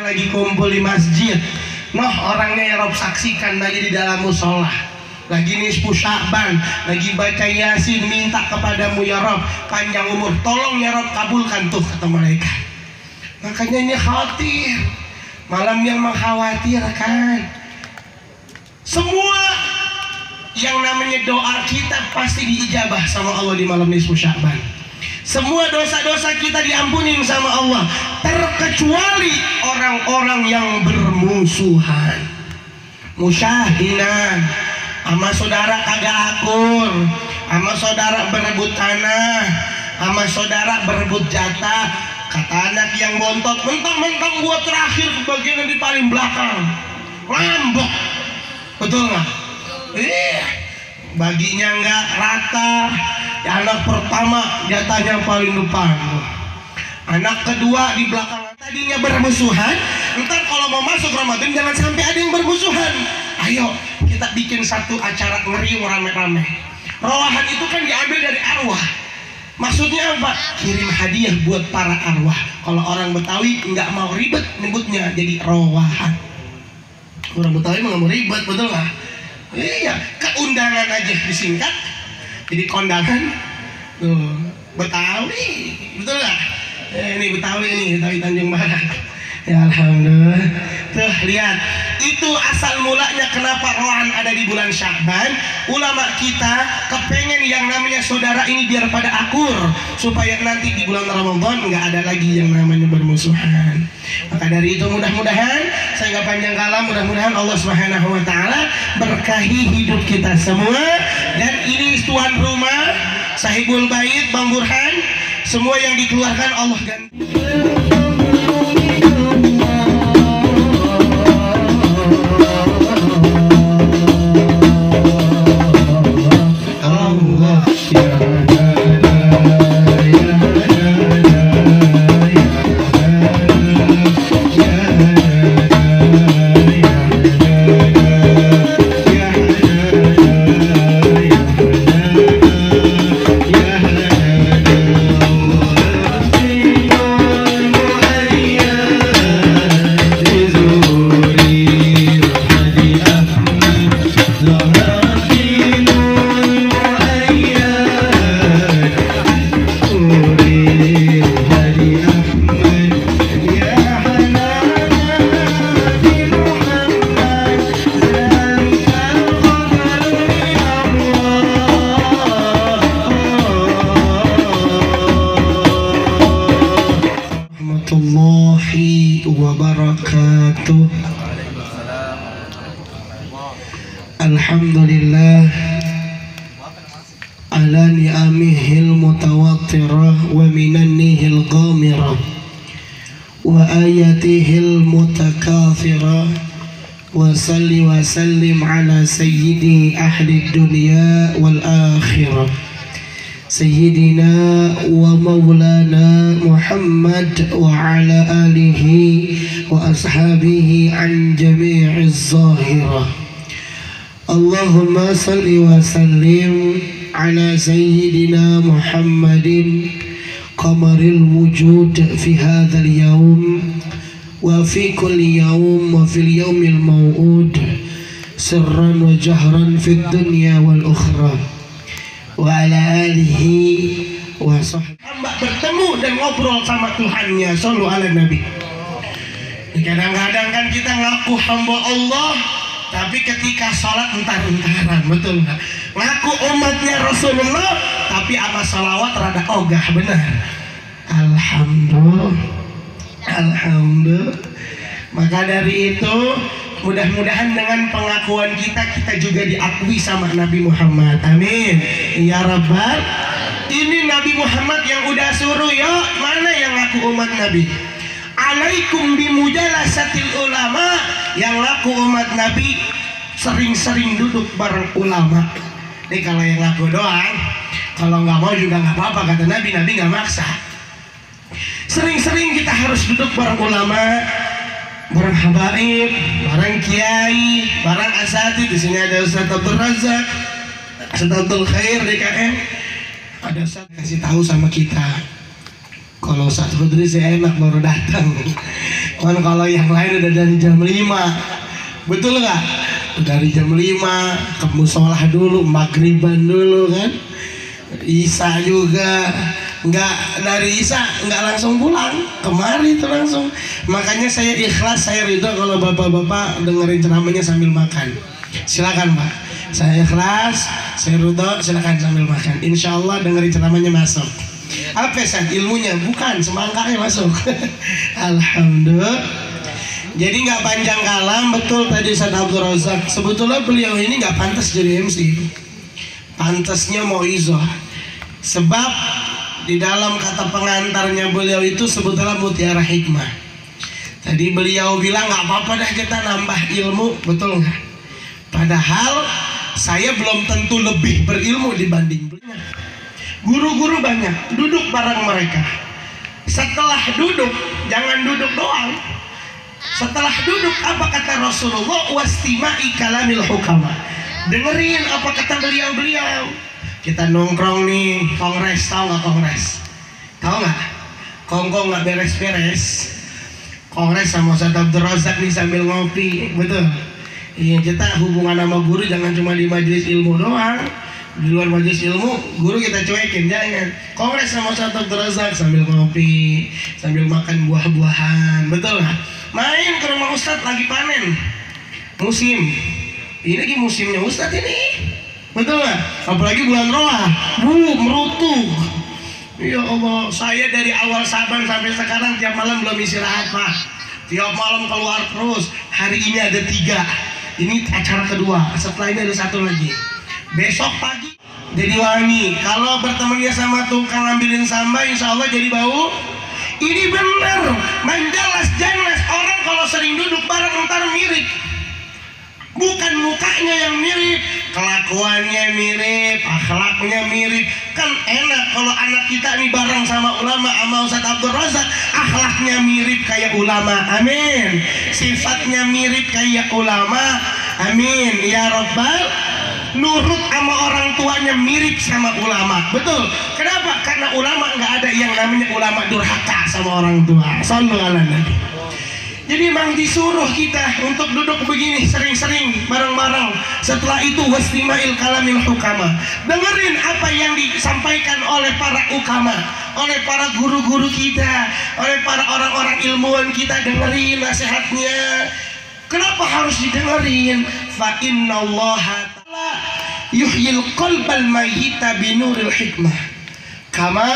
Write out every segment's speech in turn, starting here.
lagi kumpul di masjid, orangnya ya Rob saksikan lagi di dalam musola, lagi nisfu Sya'ban, lagi baca Yasin, minta kepadamu ya Rob panjang umur, tolong ya Rob kabulkan tuh kata malaikat. Makanya ini khawatir, malam yang mengkhawatirkan. Semua yang namanya doa kita pasti diijabah sama Allah di malam nisfu Sya'ban. Semua dosa-dosa kita diampuni sama Allah, terkecuali orang-orang yang bermusuhan, musyahinan, sama saudara kagak akur, sama saudara berebut tanah, sama saudara berebut jatah. Kata anak yang bontot, mentang-mentang gua terakhir ke bagian di paling belakang, ngambek, betul nggak? Baginya nggak rata. Anak pertama jatahnya paling depan, anak kedua di belakang. Tadinya bermusuhan, ntar kalau mau masuk Ramadan jangan sampai ada yang bermusuhan. Ayo kita bikin satu acara ngeriung rame-rame. Rowahan itu kan diambil dari arwah. Maksudnya apa? Kirim hadiah buat para arwah. Kalau orang Betawi nggak mau ribet nyebutnya jadi rowahan. Orang Betawi nggak mau ribet, betul nggak? Iya, keundangan aja disingkat jadi kondangan. Tuh, Betawi, betul nggak? Ini Betawi Tanjung Barat. Ya Alhamdulillah. Tuh lihat, itu asal mulanya kenapa rohan ada di bulan Sya'ban. Ulama kita kepengen yang namanya saudara ini biar pada akur, supaya nanti di bulan Ramadan nggak ada lagi yang namanya bermusuhan. Maka dari itu mudah-mudahan saya nggak panjang kalam, mudah-mudahan Allah Subhanahu Wa Taala berkahi hidup kita semua. Dan ini tuan rumah Sahibul Bait Bang Burhan, semua yang dikeluarkan Allah ganti. wabarakatuh. Alhamdulillah ala ni'amihil mutawattirah wa minannihil ghamirah wa ayatihil mutakathirah wa salli wa sallim ala sayyidi ahli dunya wal akhirah Sayyidina wa maulana Muhammad wa ala alihi wa ashabihi an jami'iz zahirah. Allahumma salli wa sallim ala sayyidina Muhammadin qamaril wujud fi hadzal yawm wa fi kulli yawm wa fil yawmil maw'ud sirran wa jahran fid dunya wal ukhra wa ala alihi wa sahbihi. Hamba bertemu dan ngobrol sama Tuhannya, sallu ala Nabi. Kadang-kadang kan kita ngaku hamba Allah, tapi ketika sholat entar-entaran, betul nggak? Ngaku umatnya Rasulullah, tapi sama salawat rada ogah, benar. Alhamdulillah, alhamdulillah. Maka dari itu mudah-mudahan dengan pengakuan kita juga diakui sama Nabi Muhammad. Amin ya Rabbal. Ini Nabi Muhammad yang udah suruh, ya mana yang ngaku umat Nabi? Alaikum bimujalasatil ulama. Yang ngaku umat Nabi sering-sering duduk bareng ulama. Ini kalau yang ngaku doang, kalau nggak mau juga nggak apa-apa, kata Nabi. Nabi nggak maksa. Sering-sering kita harus duduk bareng ulama, barang habaib, barang kiai, barang asatidz. Di sini ada Ustaz Abdul Razak, Ustaz Abdul Khair DKM. Ada Ustaz kasih tahu sama kita, kalau Ustaz Khudri saya enak baru datang. Kan kalau yang lain udah dari jam 5. Betul nggak? Dari jam 5 ke musola dulu, maghriban dulu kan. Isya juga nggak, dari Isya nggak langsung pulang, kemari itu langsung. Makanya saya ikhlas, saya ridho kalau bapak-bapak dengerin ceramahnya sambil makan. Silakan Pak, saya ikhlas, saya ridho, silakan sambil makan. Insya Allah dengerin ceramahnya masuk. Apa sih ilmunya? Bukan semangkanya masuk. Alhamdulillah. Jadi nggak panjang kalam, betul tadi Ustaz Abdul Razak. Sebetulnya beliau ini nggak pantas jadi MC. Pantasnya mauizah. Sebab di dalam kata pengantarnya beliau itu sebetulnya mutiara hikmah. Tadi beliau bilang nggak apa-apa dah kita nambah ilmu, betul nggak? Padahal saya belum tentu lebih berilmu dibanding beliau. Guru-guru banyak, duduk bareng mereka. Setelah duduk, jangan duduk doang. Setelah duduk, apa kata Rasulullah? Wastima'i kalamil hukama. Dengerin apa kata beliau-beliau. Kita nongkrong nih, kongres, tahu nggak kongres? Tahu nggak? Kongkong nggak beres-beres. Kongres sama Ustaz Abdul Razak nih sambil ngopi, betul? Iya, kita hubungan sama guru jangan cuma di majelis ilmu doang. Di luar majelis ilmu, guru kita cuekin, jangan. Kongres sama Ustaz Abdul Razak sambil ngopi, sambil makan buah-buahan, betul nggak? Main ke rumah Ustadz lagi panen musim. Ini lagi musimnya Ustadz ini, betul nggak? Apalagi bulan Roah, merutuh. Ya Allah, saya dari awal Saban sampai sekarang tiap malam belum istirahat Pak. Tiap malam keluar terus. Hari ini ada 3. Ini acara kedua. Setelah ini ada 1 lagi. Besok pagi jadi wangi. Kalau bertemannya sama tukang ambilin sampah, insya Allah jadi bau. Ini benar, menjelas-jelas orang kalau sering duduk bareng ntar mirip. Bukan mukanya yang mirip, kelakuannya mirip, akhlaknya mirip. Kan enak kalau anak kita nih bareng sama ulama, sama Ustaz Abdul Razak, akhlaknya mirip kayak ulama, amin. Sifatnya mirip kayak ulama, amin. Ya Rabbal. Nurut sama orang tuanya mirip sama ulama, betul. Kenapa? Karena ulama nggak ada yang namanya ulama durhaka sama orang tua. Sallu ala Nabi. Jadi memang disuruh kita untuk duduk begini sering-sering bareng-bareng. Setelah itu wastima'il kalamil hukama. Dengerin apa yang disampaikan oleh para ukama, oleh para guru-guru kita, oleh para orang-orang ilmuwan kita. Dengerin nasihatnya. Kenapa harus didengerin? Fa innallaha ta'ala yuhyil qalbal mayyita binuril hikmah kama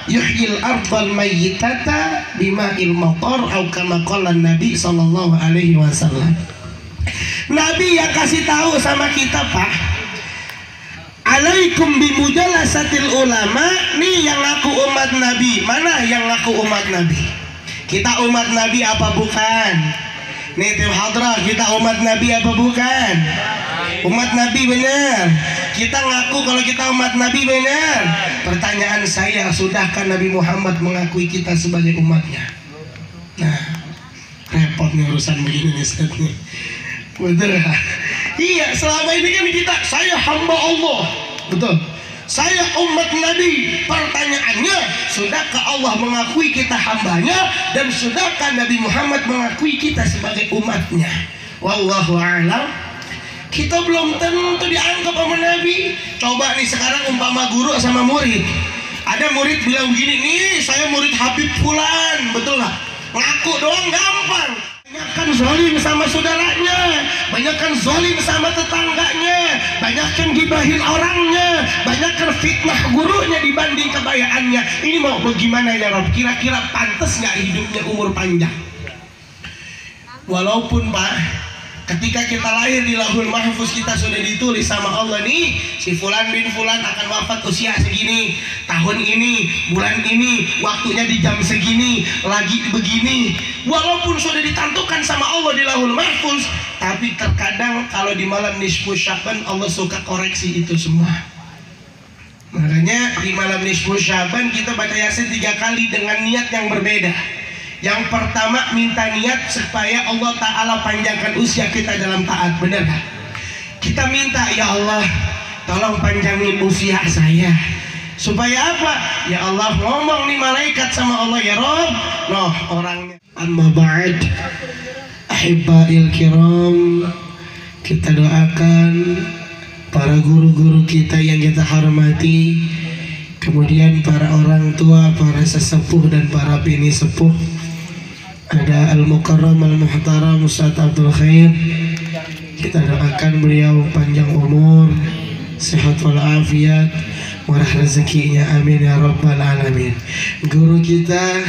yuhyil ardal mayyitata bima'il matar atau kama qala Nabi sallallahu alaihi wasallam. Nabi yang kasih tahu sama kita, Pak, alaikum bimujalasatil ulama. Nih yang ngaku umat Nabi. Mana yang ngaku umat Nabi? Kita umat Nabi apa bukan? Nih tim hadrah, kita umat Nabi apa bukan? Umat Nabi benar. Kita ngaku kalau kita umat Nabi benar. Pertanyaan saya, sudahkah Nabi Muhammad mengakui kita sebagai umatnya? Nah, repot nih urusan begini nih Ustaz nih. Betul ya? Iya, selama ini kan kita, saya hamba Allah, betul. Saya umat Nabi. Pertanyaannya, sudahkah Allah mengakui kita hambanya, dan sudahkah Nabi Muhammad mengakui kita sebagai umatnya? Wallahu a'lam. Kita belum tentu dianggap sama Nabi. Coba nih sekarang umpama guru sama murid. Ada murid bilang begini, nih saya murid Habib Fulan, betul nggak? Ngaku doang gampang. Banyakkan zalim sama saudaranya, banyakkan zalim sama tetangganya, banyakkan gibahin orangnya, banyakkan fitnah gurunya dibanding kebayaannya. Ini mau bagaimana ya Rob? Kira-kira pantas nggak hidupnya umur panjang? Walaupun Pak, ketika kita lahir di Lauhul Mahfuz kita sudah ditulis sama Allah nih, si Fulan bin Fulan akan wafat usia segini, tahun ini, bulan ini, waktunya di jam segini, lagi begini. Walaupun sudah ditentukan sama Allah di Lauhul Mahfuz, tapi terkadang kalau di malam nisfu Syaban Allah suka koreksi itu semua. Makanya di malam nisfu Syaban kita baca Yasin 3 kali dengan niat yang berbeda. Yang pertama minta niat supaya Allah Ta'ala panjangkan usia kita dalam taat, benar kan? Kita minta, ya Allah tolong panjangin usia saya. Supaya apa? Ya Allah, ngomong nih malaikat sama Allah, ya Rob, noh orangnya Amma ba'd, ahibba'il kiram, kita doakan para guru-guru kita yang kita hormati, kemudian para orang tua, para sesepuh dan para bini sepuh. Ada Al-Mukarram Al-Muhtaram Ustaz Abdul Khair, kita doakan beliau panjang umur, sehat walafiat, murah rezekinya, amin ya rabbal alamin. Guru kita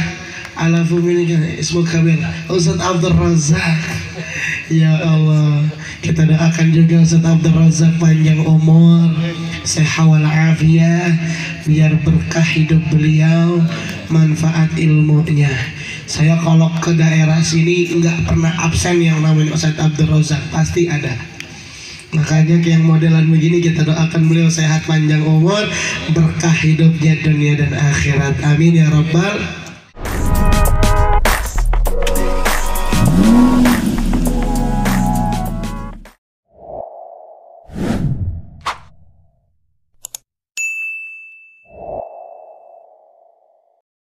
alafu minika ismu kabir Ustaz Abdul Razak, ya Allah, kita doakan juga Ustaz Abdul Razak panjang umur, sehat walafiat, biar berkah hidup beliau, manfaat ilmunya. Saya kalau ke daerah sini nggak pernah absen yang namanya Ustaz Abdul Razak, pasti ada. Makanya yang modelan begini kita doakan beliau sehat panjang umur, berkah hidupnya dunia dan akhirat, amin ya rabbal